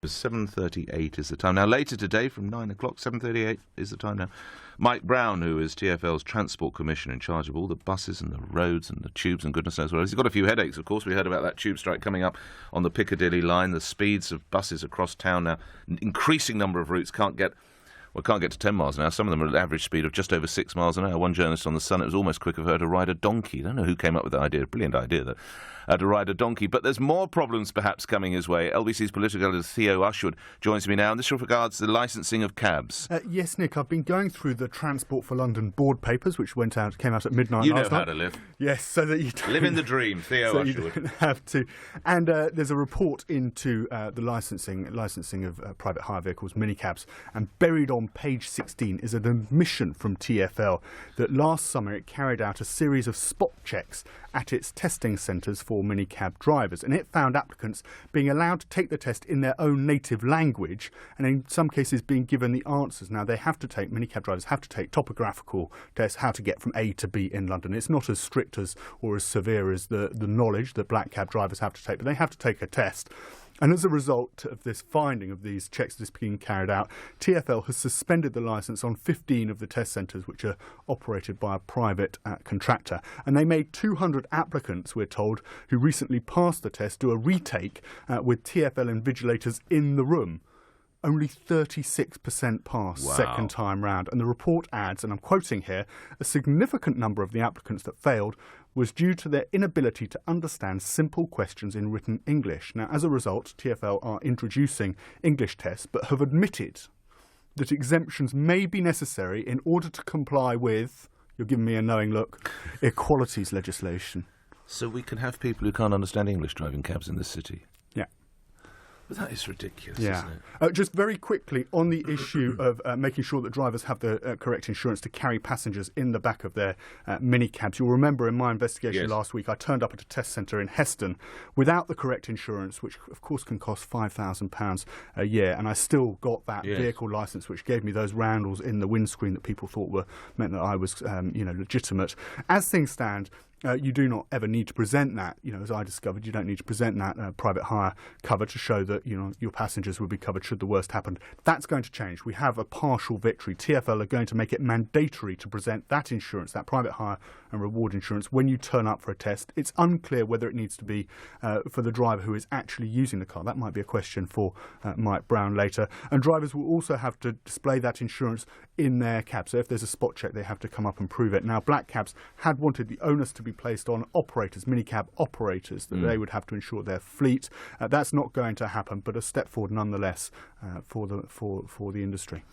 7:38 is the time. Now, later today from 9 o'clock, 7:38 is the time now. Mike Brown, who is TFL's Transport Commissioner in charge of all the buses and the roads and the tubes and goodness knows what else. He's got a few headaches, of course. We heard about that tube strike coming up on the Piccadilly line. The speeds of buses across town now, increasing number of routes, can't get to 10 miles an hour. Some of them are at an average speed of just over 6 miles an hour. One journalist on The Sun, it was almost quicker for her to ride a donkey. I don't know who came up with that idea. Brilliant idea, though. To ride a donkey. But there's more problems perhaps coming his way. LBC's political editor Theo Ushwood joins me now, and this regards the licensing of cabs. Yes, Nick, I've been going through the Transport for London board papers, which came out at midnight last night. You know how to live. Yes, so that you don't... Live in the dream, Theo so Ushwood. You don't have to. And there's a report into the licensing of private hire vehicles, minicabs, and buried on page 16 is an admission from TFL that last summer it carried out a series of spot checks at its testing centres for minicab drivers, and it found applicants being allowed to take the test in their own native language, and in some cases being given the answers. Now, minicab drivers have to take topographical tests, how to get from A to B in London. It's not as strict as or as severe as the knowledge that black cab drivers have to take, but they have to take a test. And as a result of this finding of these checks that's being carried out, TfL has suspended the licence on 15 of the test centres, which are operated by a private contractor. And they made 200 applicants, we're told, who recently passed the test, do a retake with TfL invigilators in the room. Only 36% passed second time round. And the report adds, and I'm quoting here, a significant number of the applicants that failed was due to their inability to understand simple questions in written English. Now, as a result, TfL are introducing English tests, but have admitted that exemptions may be necessary in order to comply with, you're giving me a knowing look, equalities legislation. So we can have people who can't understand English driving cabs in this city? Yeah. But that is ridiculous, yeah. isn't it? Just very quickly, on the issue of making sure that drivers have the correct insurance to carry passengers in the back of their minicabs. You'll remember in my investigation last week, I turned up at a test centre in Heston without the correct insurance, which of course can cost £5,000 a year, and I still got that vehicle licence, which gave me those roundels in the windscreen that people thought meant that I was legitimate. As things stand, you do not ever need to present that. As I discovered, you don't need to present that private hire cover to show that your passengers will be covered should the worst happen. That's going to change. We have a partial victory. TfL are going to make it mandatory to present that insurance, that private hire and reward insurance, when you turn up for a test. It's unclear whether it needs to be for the driver who is actually using the car. That might be a question for Mike Brown later. And drivers will also have to display that insurance in their cab. So if there's a spot check, they have to come up and prove it. Now, black cabs had wanted the onus to be placed on operators, minicab operators, that they would have to insure their fleet. That's not going to happen, but a step forward nonetheless for the industry.